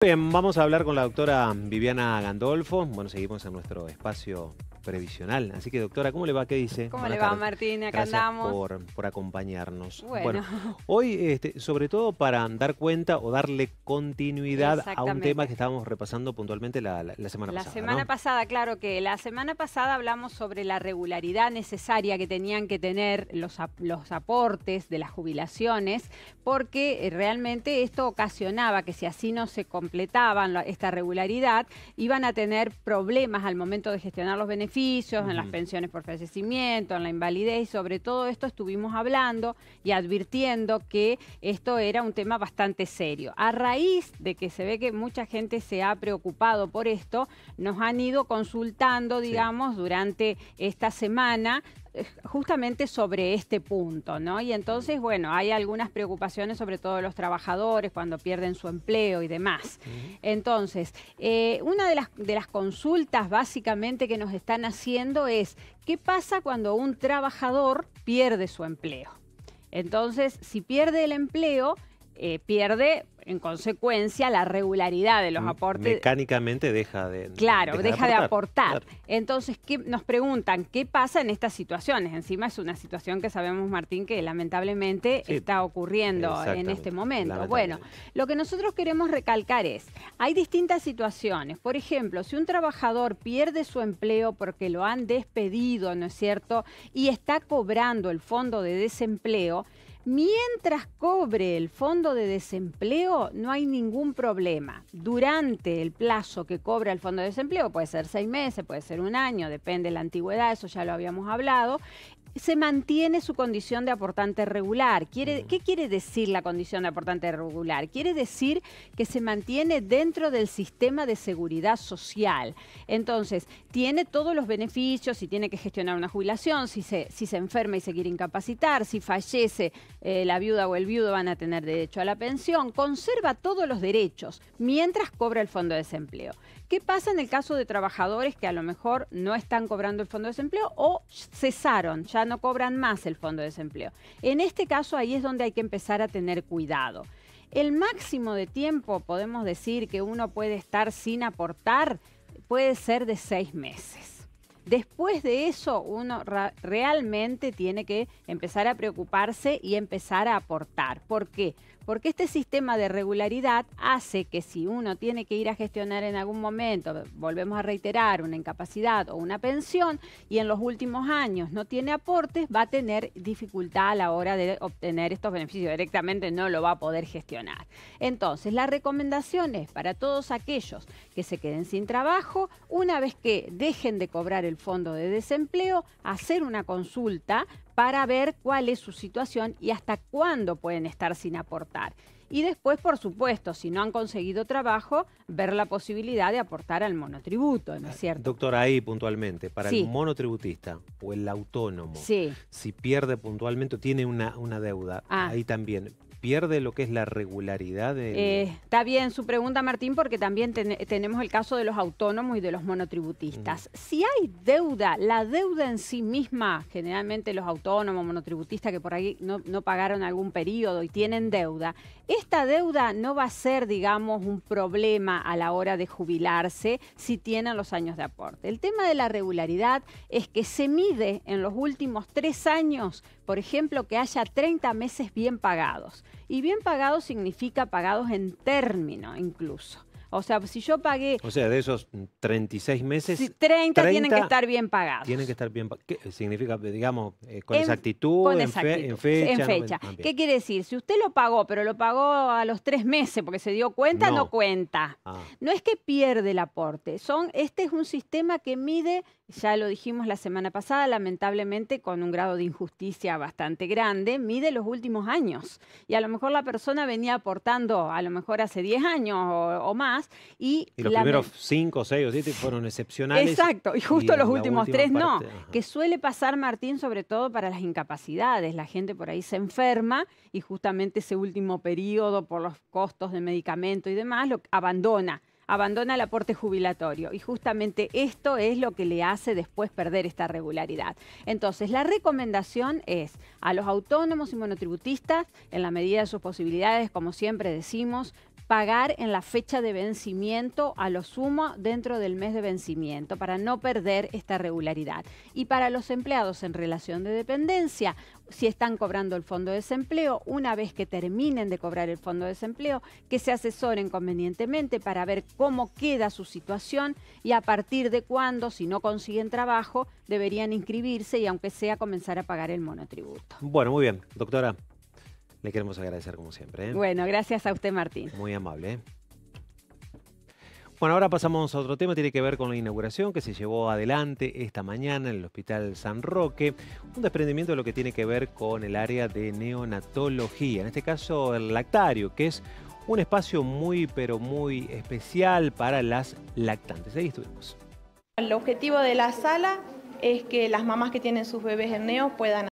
Bien, vamos a hablar con la doctora Viviana Gandolfo. Bueno, seguimos en nuestro espacio previsional. Así que, doctora, ¿cómo le va? ¿Qué dice? ¿Cómo Buenas le va, tardes. Martín? Acá Gracias andamos. por acompañarnos. Bueno. Hoy, sobre todo para dar cuenta o darle continuidad a un tema Exactamente. que estábamos repasando puntualmente la semana pasada. La semana ¿no? pasada, claro que la semana pasada hablamos sobre la regularidad necesaria que tenían que tener los aportes de las jubilaciones, porque realmente esto ocasionaba que si así no se completaban esta regularidad, iban a tener problemas al momento de gestionar los beneficios, en las pensiones por fallecimiento, en la invalidez, y sobre todo esto estuvimos hablando y advirtiendo que esto era un tema bastante serio. A raíz de que se ve que mucha gente se ha preocupado por esto, nos han ido consultando, digamos, durante esta semana, justamente sobre este punto, ¿no? Y entonces, bueno, hay algunas preocupaciones, sobre todo de los trabajadores, cuando pierden su empleo y demás. Entonces, una de las consultas básicamente que nos están haciendo es, ¿qué pasa cuando un trabajador pierde su empleo? Entonces, si pierde el empleo, pierde en consecuencia la regularidad de los aportes. Mecánicamente deja de deja de aportar. Claro. Entonces, nos preguntan qué pasa en estas situaciones. Encima es una situación que sabemos, Martín, que lamentablemente está ocurriendo en este momento. Bueno, lo que nosotros queremos recalcar es, hay distintas situaciones. Por ejemplo, si un trabajador pierde su empleo porque lo han despedido, ¿no es cierto?, y está cobrando el fondo de desempleo, mientras cobre el fondo de desempleo, no hay ningún problema. Durante el plazo que cobra el fondo de desempleo, puede ser 6 meses, puede ser 1 año, depende de la antigüedad, eso ya lo habíamos hablado, se mantiene su condición de aportante regular. ¿Qué quiere decir la condición de aportante regular? Quiere decir que se mantiene dentro del sistema de seguridad social. Entonces, tiene todos los beneficios, si tiene que gestionar una jubilación, si se enferma y se quiere incapacitar, si fallece la viuda o el viudo van a tener derecho a la pensión, conserva todos los derechos mientras cobra el fondo de desempleo. ¿Qué pasa en el caso de trabajadores que a lo mejor no están cobrando el fondo de desempleo o cesaron, ya no cobran más el fondo de desempleo? En este caso, ahí es donde hay que empezar a tener cuidado. El máximo de tiempo, podemos decir, que uno puede estar sin aportar, puede ser de 6 meses. Después de eso, uno realmente tiene que empezar a preocuparse y empezar a aportar. ¿Por qué? Porque este sistema de regularidad hace que si uno tiene que ir a gestionar en algún momento, volvemos a reiterar, una incapacidad o una pensión, y en los últimos años no tiene aportes, va a tener dificultad a la hora de obtener estos beneficios. Directamente no lo va a poder gestionar. Entonces, la recomendación es para todos aquellos que se queden sin trabajo, una vez que dejen de cobrar el fondo de desempleo, hacer una consulta para ver cuál es su situación y hasta cuándo pueden estar sin aportar. Y después, por supuesto, si no han conseguido trabajo, ver la posibilidad de aportar al monotributo, ¿no es cierto? Doctora, ahí puntualmente, para el monotributista o el autónomo, si pierde puntualmente o tiene una deuda, ahí también pierde lo que es la regularidad de... Está bien su pregunta, Martín, porque también tenemos el caso de los autónomos y de los monotributistas. Si hay deuda, la deuda en sí misma, generalmente los autónomos, monotributistas que por ahí no pagaron algún periodo y tienen deuda, esta deuda no va a ser, digamos, un problema a la hora de jubilarse si tienen los años de aporte. El tema de la regularidad es que se mide en los últimos 3 años, por ejemplo, que haya 30 meses bien pagados. Y bien pagados significa pagados en término incluso. O sea, si yo pagué... O sea, de esos 36 meses... Si 30 tienen que estar bien pagados. Tienen que estar bien pagados. ¿Qué significa, digamos, con exactitud, en fecha? En fecha. ¿Qué quiere decir? Si usted lo pagó, pero lo pagó a los 3 meses porque se dio cuenta, no cuenta. No es que pierde el aporte. Este es un sistema que mide, ya lo dijimos la semana pasada, lamentablemente con un grado de injusticia bastante grande, mide los últimos años. Y a lo mejor la persona venía aportando, a lo mejor hace 10 años o más, y los primeros 5, 6 o 7 fueron excepcionales. Exacto, y justo los últimos 3 no. Que suele pasar, Martín, sobre todo para las incapacidades. La gente por ahí se enferma y justamente ese último periodo, por los costos de medicamento y demás, lo abandona el aporte jubilatorio. Y justamente esto es lo que le hace después perder esta regularidad. Entonces, la recomendación es a los autónomos y monotributistas, en la medida de sus posibilidades, como siempre decimos, pagar en la fecha de vencimiento, a lo sumo dentro del mes de vencimiento, para no perder esta regularidad. Y para los empleados en relación de dependencia, si están cobrando el fondo de desempleo, una vez que terminen de cobrar el fondo de desempleo, que se asesoren convenientemente para ver cómo queda su situación y a partir de cuándo, si no consiguen trabajo, deberían inscribirse y aunque sea comenzar a pagar el monotributo. Bueno, muy bien, doctora. Le queremos agradecer como siempre. Bueno, gracias a usted, Martín. Muy amable. Bueno, ahora pasamos a otro tema, tiene que ver con la inauguración que se llevó adelante esta mañana en el Hospital San Roque, un desprendimiento de lo que tiene que ver con el área de neonatología, en este caso el lactario, que es un espacio muy, pero muy especial para las lactantes. Ahí estuvimos. El objetivo de la sala es que las mamás que tienen sus bebés en neo puedan